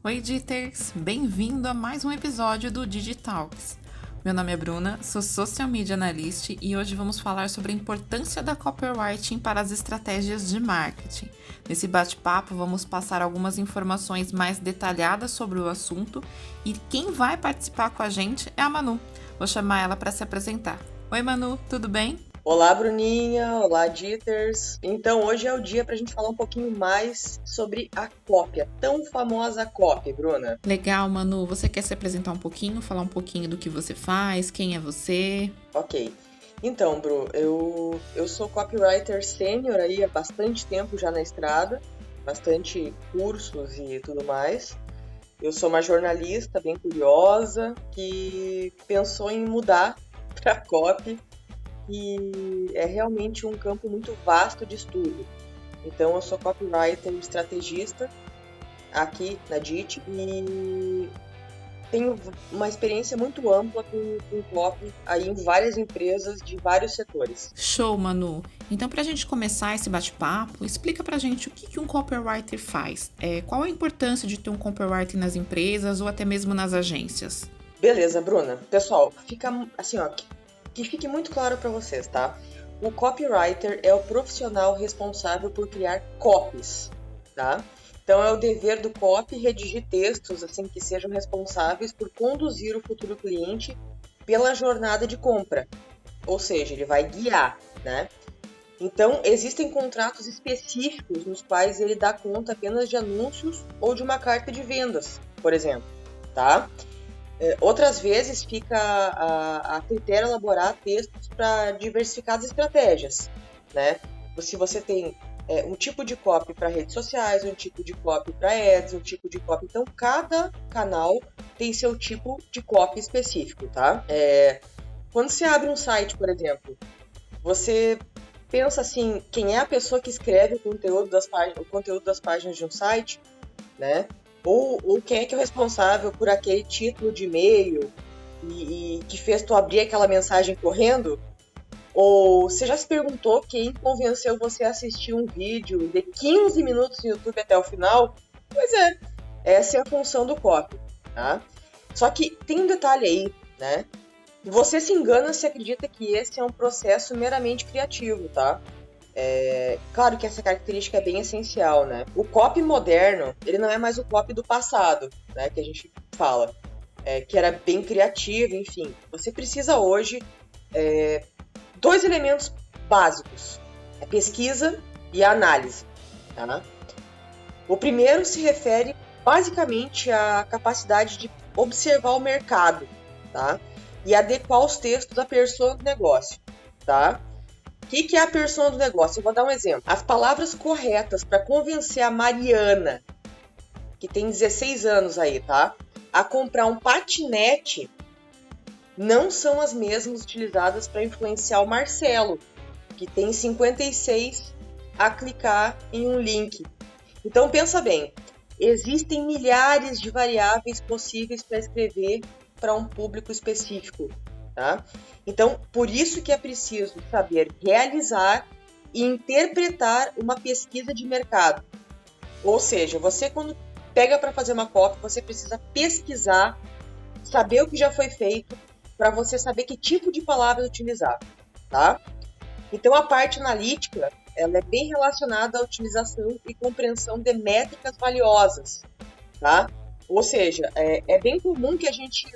Oi, Ditters! Bem-vindo a mais um episódio do Digitalks. Meu nome é Bruna, sou Social Media Analyst e hoje vamos falar sobre a importância da copywriting para as estratégias de marketing. Nesse bate-papo, vamos passar algumas informações mais detalhadas sobre o assunto e quem vai participar com a gente é a Manu. Vou chamar ela para se apresentar. Oi, Manu, tudo bem? Olá, Bruninha. Olá, Ditters. Então, hoje é o dia para a gente falar um pouquinho mais sobre a copy, a tão famosa copy, Bruna. Legal, Manu. Você quer se apresentar um pouquinho, falar um pouquinho do que você faz, quem é você? Ok. Então, Bru, eu sou copywriter sênior aí há bastante tempo já na estrada, bastante cursos e tudo mais. Eu sou uma jornalista bem curiosa que pensou em mudar para copy. E é realmente um campo muito vasto de estudo. Então, eu sou copywriter e estrategista aqui na DIT e tenho uma experiência muito ampla com copy aí em várias empresas de vários setores. Show, Manu! Então, para a gente começar esse bate-papo, explica para a gente o que um copywriter faz. Qual a importância de ter um copywriter nas empresas ou até mesmo nas agências? Beleza, Bruna. Pessoal, fica assim, ó, que fique muito claro para vocês, tá? O copywriter é o profissional responsável por criar copies, tá? Então é o dever do copy redigir textos assim que sejam responsáveis por conduzir o futuro cliente pela jornada de compra. Ou seja, ele vai guiar, né? Então existem contratos específicos nos quais ele dá conta apenas de anúncios ou de uma carta de vendas, por exemplo, tá? Outras vezes fica a critério elaborar textos para diversificadas estratégias, né? Se você tem um tipo de copy para redes sociais, um tipo de copy para ads, um tipo de copy... Então, cada canal tem seu tipo de copy específico, tá? Quando você abre um site, por exemplo, você pensa assim, quem é a pessoa que escreve o conteúdo das páginas de um site, né? Ou quem é que é o responsável por aquele título de e-mail e que fez tu abrir aquela mensagem correndo? Ou você já se perguntou quem convenceu você a assistir um vídeo de 15 minutos no YouTube até o final? Pois é, essa é a função do copy, tá? Só que tem um detalhe aí, né? Você se engana se acredita que esse é um processo meramente criativo, tá? Claro que essa característica é bem essencial, né? O copy moderno, ele não é mais o copy do passado, né? Que a gente fala, que era bem criativo, enfim. Você precisa hoje dois elementos básicos, a pesquisa e a análise, tá? O primeiro se refere basicamente à capacidade de observar o mercado, tá? E adequar os textos à persona do negócio, tá? O que é a persona do negócio? Eu vou dar um exemplo. As palavras corretas para convencer a Mariana, que tem 16 anos aí, tá? A comprar um patinete não são as mesmas utilizadas para influenciar o Marcelo, que tem 56, a clicar em um link. Então pensa bem, existem milhares de variáveis possíveis para escrever para um público específico, tá? Então, por isso que é preciso saber realizar e interpretar uma pesquisa de mercado. Ou seja, você quando pega para fazer uma copy, você precisa pesquisar, saber o que já foi feito, para você saber que tipo de palavra utilizar, tá? Então, a parte analítica, ela é bem relacionada à utilização e compreensão de métricas valiosas, tá? Ou seja, é bem comum que a gente,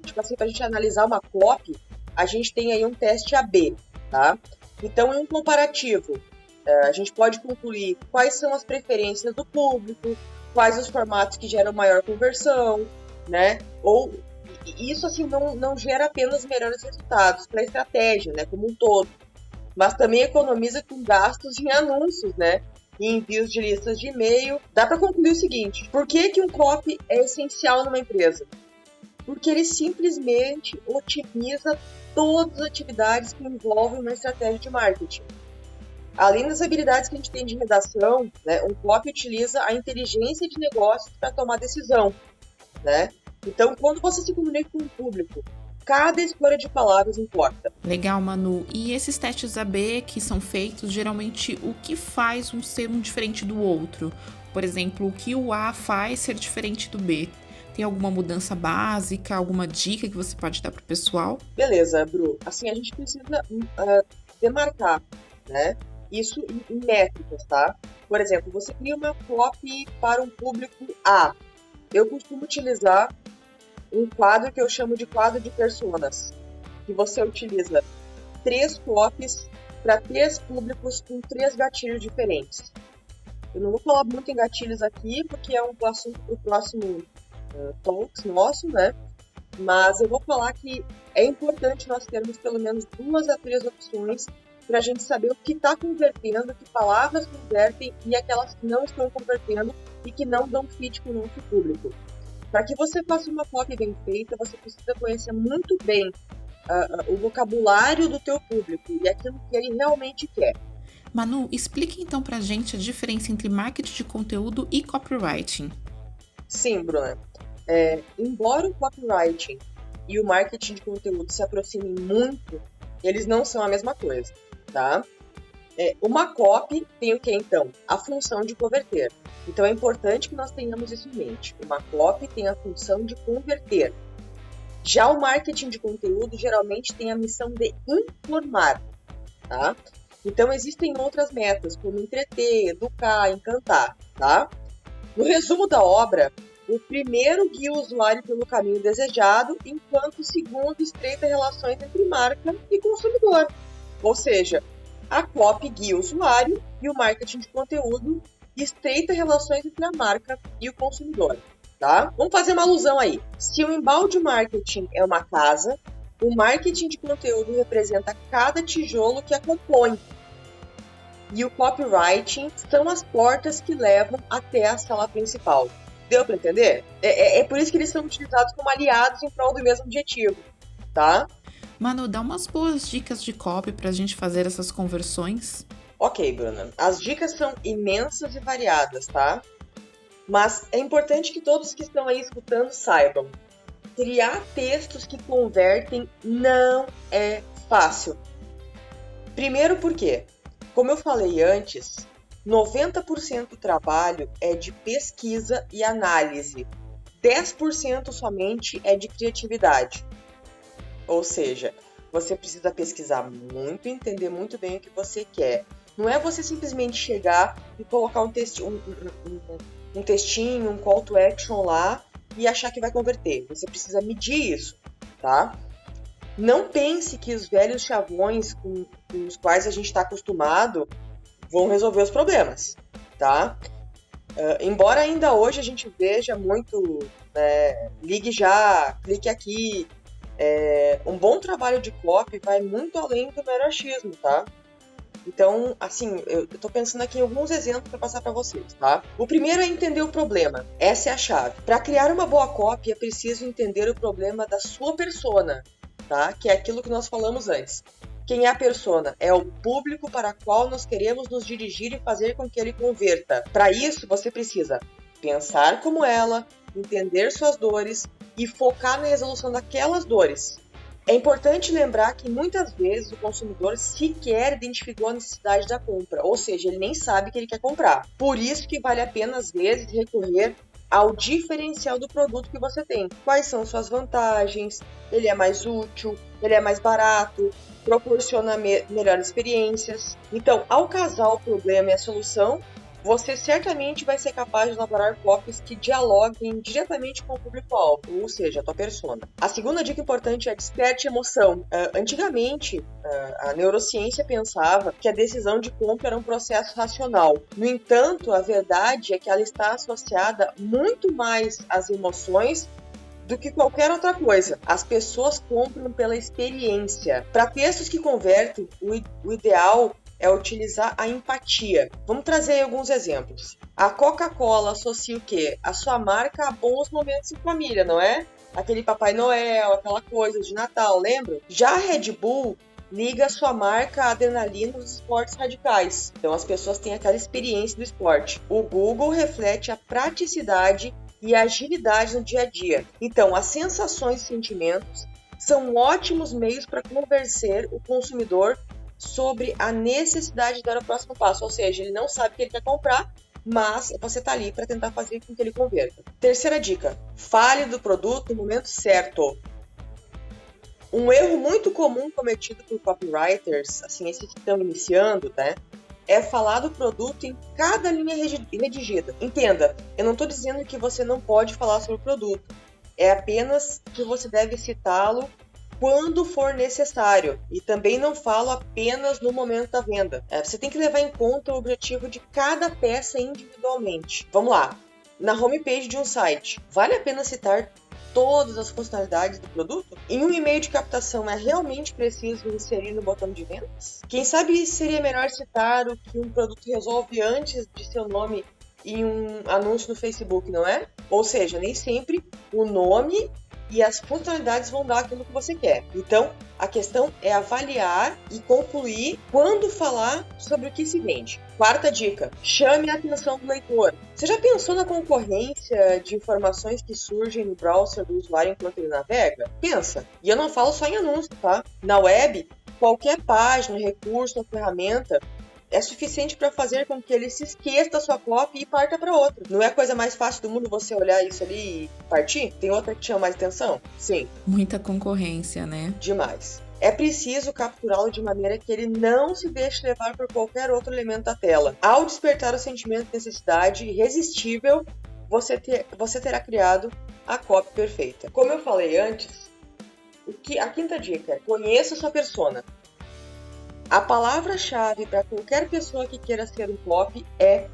tipo assim, para a gente analisar uma copy, a gente tem aí um teste AB, tá? Então, em um comparativo, a gente pode concluir quais são as preferências do público, quais os formatos que geram maior conversão, né? Ou isso, assim, não gera apenas melhores resultados para a estratégia, né, como um todo, mas também economiza com gastos em anúncios, né? E envios de listas de e-mail. Dá para concluir o seguinte: por que um copy é essencial numa empresa? Porque ele simplesmente otimiza todas as atividades que envolvem uma estratégia de marketing. Além das habilidades que a gente tem de redação, né, um copy utiliza a inteligência de negócios para tomar decisão, né? Então, quando você se comunica com o público, cada escolha de palavras importa. Legal, Manu. E esses testes AB que são feitos, geralmente, o que faz um ser um diferente do outro? Por exemplo, o que o A faz ser diferente do B? Tem alguma mudança básica, alguma dica que você pode dar para o pessoal? Beleza, Bru. Assim, a gente precisa demarcar, né? Isso em métricas, tá? Por exemplo, você cria uma copy para um público A. Eu costumo utilizar um quadro que eu chamo de quadro de personas, que você utiliza 3 copies para 3 públicos com 3 gatilhos diferentes. Eu não vou falar muito em gatilhos aqui, porque é um assunto para o próximo talks nosso, né? Mas eu vou falar que é importante nós termos pelo menos 2 a 3 opções para a gente saber o que está convertendo, que palavras convertem e aquelas que não estão convertendo e que não dão fit com o nosso público. Para que você faça uma copy bem feita, você precisa conhecer muito bem o vocabulário do teu público e aquilo que ele realmente quer. Manu, explique então pra gente a diferença entre marketing de conteúdo e copywriting. Sim, Bruna. Embora o copywriting e o marketing de conteúdo se aproximem muito, eles não são a mesma coisa, tá? Uma copy tem o que então? A função de converter. Então é importante que nós tenhamos isso em mente. Uma copy tem a função de converter. Já o marketing de conteúdo geralmente tem a missão de informar, tá? Então, existem outras metas, como entreter, educar, encantar, tá? No resumo da obra, o primeiro guia o usuário pelo caminho desejado, enquanto o segundo estreita relações entre marca e consumidor. Ou seja, a copy guia o usuário e o marketing de conteúdo estreita relações entre a marca e o consumidor, tá? Vamos fazer uma alusão aí. Se o embalde marketing é uma casa, o marketing de conteúdo representa cada tijolo que a compõe. E o copywriting são as portas que levam até a sala principal. Deu para entender? É por isso que eles são utilizados como aliados em prol do mesmo objetivo, tá? Manu, dá umas boas dicas de copy pra gente fazer essas conversões. Ok, Bruna. As dicas são imensas e variadas, tá? Mas é importante que todos que estão aí escutando saibam. Criar textos que convertem não é fácil. Primeiro porque, como eu falei antes, 90% do trabalho é de pesquisa e análise. 10% somente é de criatividade. Ou seja, você precisa pesquisar muito, entender muito bem o que você quer. Não é você simplesmente chegar e colocar um textinho, um call to action lá e achar que vai converter. Você precisa medir isso, tá? Não pense que os velhos chavões com os quais a gente está acostumado vão resolver os problemas, tá? Embora ainda hoje a gente veja muito, ligue já, clique aqui, um bom trabalho de copy vai muito além do mero achismo, tá? Então, assim, eu tô pensando aqui em alguns exemplos para passar para vocês, tá? O primeiro é entender o problema. Essa é a chave. Para criar uma boa copy, é preciso entender o problema da sua persona, tá? Que é aquilo que nós falamos antes. Quem é a persona? É o público para o qual nós queremos nos dirigir e fazer com que ele converta. Para isso, você precisa pensar como ela, entender suas dores e focar na resolução daquelas dores. É importante lembrar que muitas vezes o consumidor sequer identificou a necessidade da compra, ou seja, ele nem sabe que ele quer comprar. Por isso que vale a pena, às vezes, recorrer ao diferencial do produto que você tem. Quais são suas vantagens? Ele é mais útil? Ele é mais barato? Proporciona melhores experiências? Então, ao casar o problema e a solução, você certamente vai ser capaz de elaborar copies que dialoguem diretamente com o público-alvo, ou seja, a tua persona. A segunda dica importante é desperte emoção. Antigamente, a neurociência pensava que a decisão de compra era um processo racional. No entanto, a verdade é que ela está associada muito mais às emoções do que qualquer outra coisa. As pessoas compram pela experiência. Para textos que convertem, o ideal é utilizar a empatia. Vamos trazer alguns exemplos. A Coca-Cola associa o quê? A sua marca a bons momentos em família, não é? Aquele Papai Noel, aquela coisa de Natal, lembra? Já a Red Bull liga a sua marca à adrenalina dos esportes radicais. Então as pessoas têm aquela experiência do esporte. O Google reflete a praticidade e a agilidade no dia a dia. Então as sensações e sentimentos são ótimos meios para convencer o consumidor sobre a necessidade de dar o próximo passo, ou seja, ele não sabe o que ele quer comprar, mas você tá ali para tentar fazer com que ele converta. Terceira dica, fale do produto no momento certo. Um erro muito comum cometido por copywriters, assim, esses que estão iniciando, né, é falar do produto em cada linha redigida. Entenda, eu não estou dizendo que você não pode falar sobre o produto, é apenas que você deve citá-lo quando for necessário. E também não falo apenas no momento da venda. Você tem que levar em conta o objetivo de cada peça individualmente. Vamos lá. Na homepage de um site, vale a pena citar todas as funcionalidades do produto? Em um e-mail de captação, é realmente preciso inserir no botão de vendas? Quem sabe seria melhor citar o que um produto resolve antes de seu nome em um anúncio no Facebook, não é? Ou seja, nem sempre o nome e as funcionalidades vão dar aquilo que você quer. Então, a questão é avaliar e concluir quando falar sobre o que se vende. Quarta dica, chame a atenção do leitor. Você já pensou na concorrência de informações que surgem no browser do usuário enquanto ele navega? Pensa. E eu não falo só em anúncio, tá? Na web, qualquer página, recurso ou ferramenta é suficiente para fazer com que ele se esqueça da sua copy e parta para outra. Não é a coisa mais fácil do mundo você olhar isso ali e partir? Tem outra que chama mais atenção? Sim. Muita concorrência, né? Demais. É preciso capturá-lo de maneira que ele não se deixe levar por qualquer outro elemento da tela. Ao despertar o sentimento de necessidade irresistível, você terá criado a copy perfeita. Como eu falei antes, a quinta dica é: conheça sua persona. A palavra-chave para qualquer pessoa que queira ser um copy é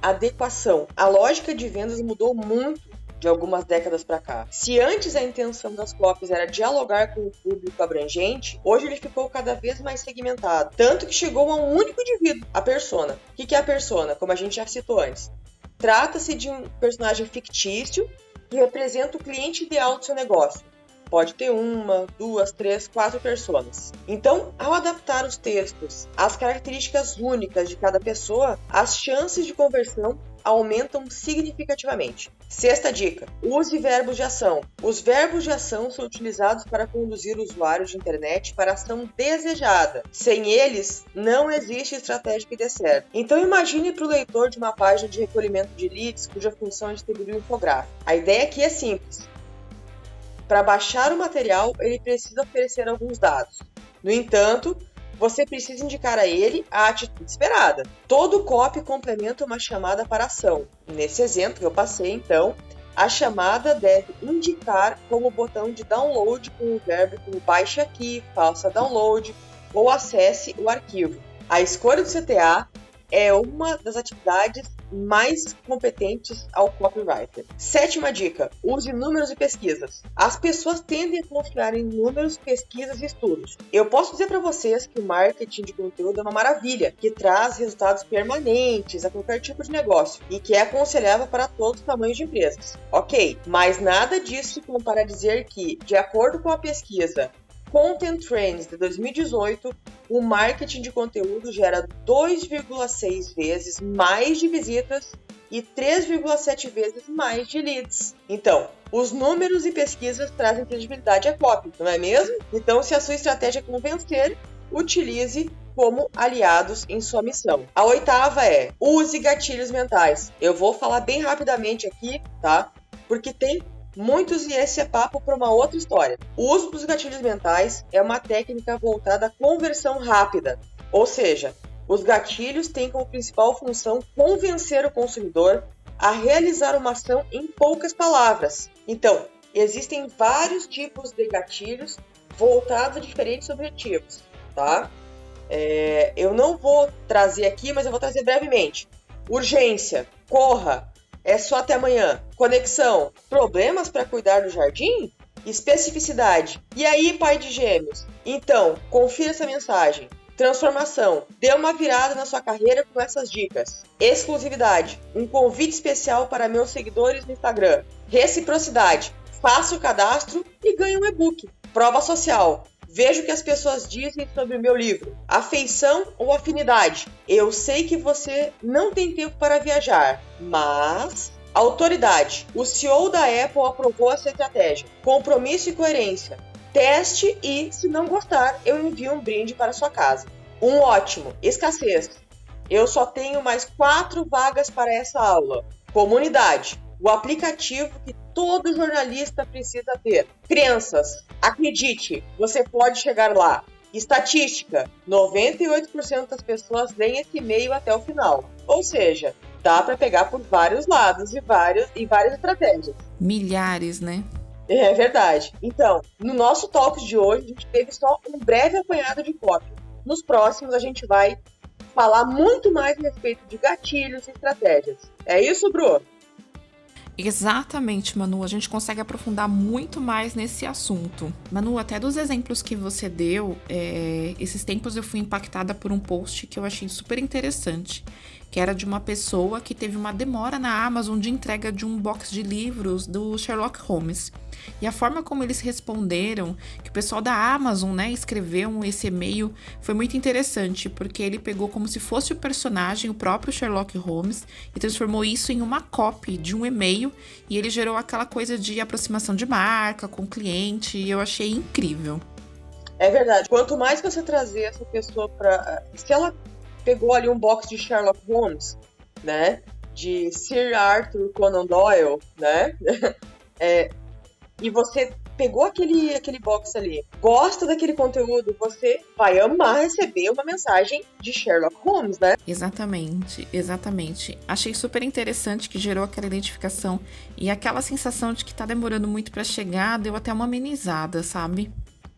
adequação. A lógica de vendas mudou muito de algumas décadas para cá. Se antes a intenção das copies era dialogar com o público abrangente, hoje ele ficou cada vez mais segmentado. Tanto que chegou a um único indivíduo, a persona. O que é a persona? Como a gente já citou antes. Trata-se de um personagem fictício que representa o cliente ideal do seu negócio. Pode ter 1, 2, 3, 4 personas. Então, ao adaptar os textos às características únicas de cada pessoa, as chances de conversão aumentam significativamente. Sexta dica, use verbos de ação. Os verbos de ação são utilizados para conduzir usuários de internet para a ação desejada. Sem eles, não existe estratégia que dê certo. Então imagine para o leitor de uma página de recolhimento de leads cuja função é distribuir um infográfico. A ideia aqui é simples. Para baixar o material, ele precisa oferecer alguns dados. No entanto, você precisa indicar a ele a atitude esperada. Todo copy complementa uma chamada para ação. Nesse exemplo que eu passei, então, a chamada deve indicar como o botão de download com o verbo como baixe aqui, faça download ou acesse o arquivo. A escolha do CTA é uma das atividades mais competentes ao copywriter. Sétima dica, use números e pesquisas. As pessoas tendem a confiar em números, pesquisas e estudos. Eu posso dizer para vocês que o marketing de conteúdo é uma maravilha, que traz resultados permanentes a qualquer tipo de negócio e que é aconselhável para todos os tamanhos de empresas. Ok, mas nada disso se compara a dizer que, de acordo com a pesquisa Content Trends de 2018, o marketing de conteúdo gera 2,6 vezes mais de visitas e 3,7 vezes mais de leads. Então, os números e pesquisas trazem credibilidade à copy, não é mesmo? Então, se a sua estratégia é convencer, utilize como aliados em sua missão. A oitava é, use gatilhos mentais. Eu vou falar bem rapidamente aqui, tá? Porque tem muitos e esse é papo para uma outra história. O uso dos gatilhos mentais é uma técnica voltada à conversão rápida, ou seja, os gatilhos têm como principal função convencer o consumidor a realizar uma ação em poucas palavras. Então, existem vários tipos de gatilhos voltados a diferentes objetivos, tá? Eu não vou trazer aqui, mas eu vou trazer brevemente. Urgência, corra, é só até amanhã. Conexão, problemas para cuidar do jardim? Especificidade, e aí, pai de gêmeos? Então, confira essa mensagem. Transformação, dê uma virada na sua carreira com essas dicas. Exclusividade, um convite especial para meus seguidores no Instagram. Reciprocidade, faça o cadastro e ganhe um e-book. Prova social, veja o que as pessoas dizem sobre o meu livro. Afeição ou afinidade, eu sei que você não tem tempo para viajar, mas... Autoridade, o CEO da Apple aprovou essa estratégia. Compromisso e coerência, teste e, se não gostar, eu envio um brinde para sua casa. Um ótimo, escassez. Eu só tenho mais 4 vagas para essa aula. Comunidade, o aplicativo que todo jornalista precisa ter. Crianças, acredite, você pode chegar lá. Estatística, 98% das pessoas leem esse e-mail até o final. Ou seja, dá para pegar por vários lados e várias estratégias. Milhares, né? É verdade. Então, no nosso Talks de hoje, a gente teve só um breve apanhado de copy. Nos próximos, a gente vai falar muito mais a respeito de gatilhos e estratégias. É isso, Bru? Exatamente, Manu. A gente consegue aprofundar muito mais nesse assunto. Manu, até dos exemplos que você deu, esses tempos eu fui impactada por um post que eu achei super interessante, que era de uma pessoa que teve uma demora na Amazon de entrega de um box de livros do Sherlock Holmes. E a forma como eles responderam, que o pessoal da Amazon, né, escreveu esse e-mail, foi muito interessante, porque ele pegou como se fosse o personagem, o próprio Sherlock Holmes, e transformou isso em uma copy de um e-mail, e ele gerou aquela coisa de aproximação de marca com o cliente, e eu achei incrível. É verdade. Quanto mais você trazer essa pessoa para... Se ela pegou ali um box de Sherlock Holmes, né, de Sir Arthur Conan Doyle, né, e você pegou aquele box ali, gosta daquele conteúdo, você vai amar receber uma mensagem de Sherlock Holmes, né? Exatamente, exatamente. Achei super interessante que gerou aquela identificação e aquela sensação de que tá demorando muito pra chegar, deu até uma amenizada, sabe?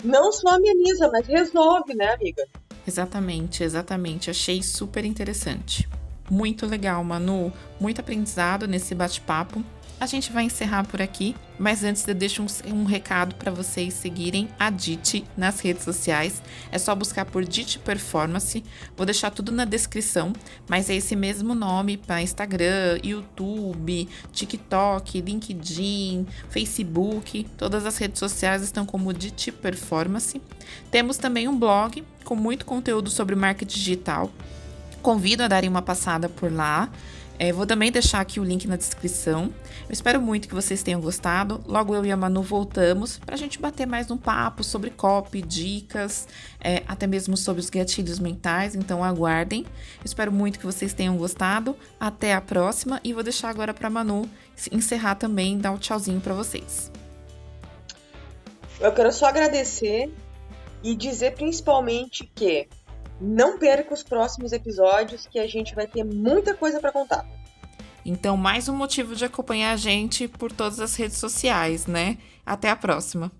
Não só ameniza, mas resolve, né, amiga? Exatamente, exatamente. Achei super interessante. Muito legal, Manu. Muito aprendizado nesse bate-papo. A gente vai encerrar por aqui, mas antes eu deixo um recado para vocês seguirem a DIT nas redes sociais. É só buscar por DIT Performance. Vou deixar tudo na descrição, mas é esse mesmo nome para Instagram, YouTube, TikTok, LinkedIn, Facebook. Todas as redes sociais estão como DIT Performance. Temos também um blog com muito conteúdo sobre marketing digital. Convido a darem uma passada por lá. Vou também deixar aqui o link na descrição. Eu espero muito que vocês tenham gostado. Logo eu e a Manu voltamos para a gente bater mais um papo sobre copy, dicas, até mesmo sobre os gatilhos mentais. Então aguardem. Eu espero muito que vocês tenham gostado. Até a próxima. E vou deixar agora para a Manu encerrar também, dar um tchauzinho para vocês. Eu quero só agradecer e dizer principalmente que não perca os próximos episódios, que a gente vai ter muita coisa para contar. Então, mais um motivo de acompanhar a gente por todas as redes sociais, né? Até a próxima!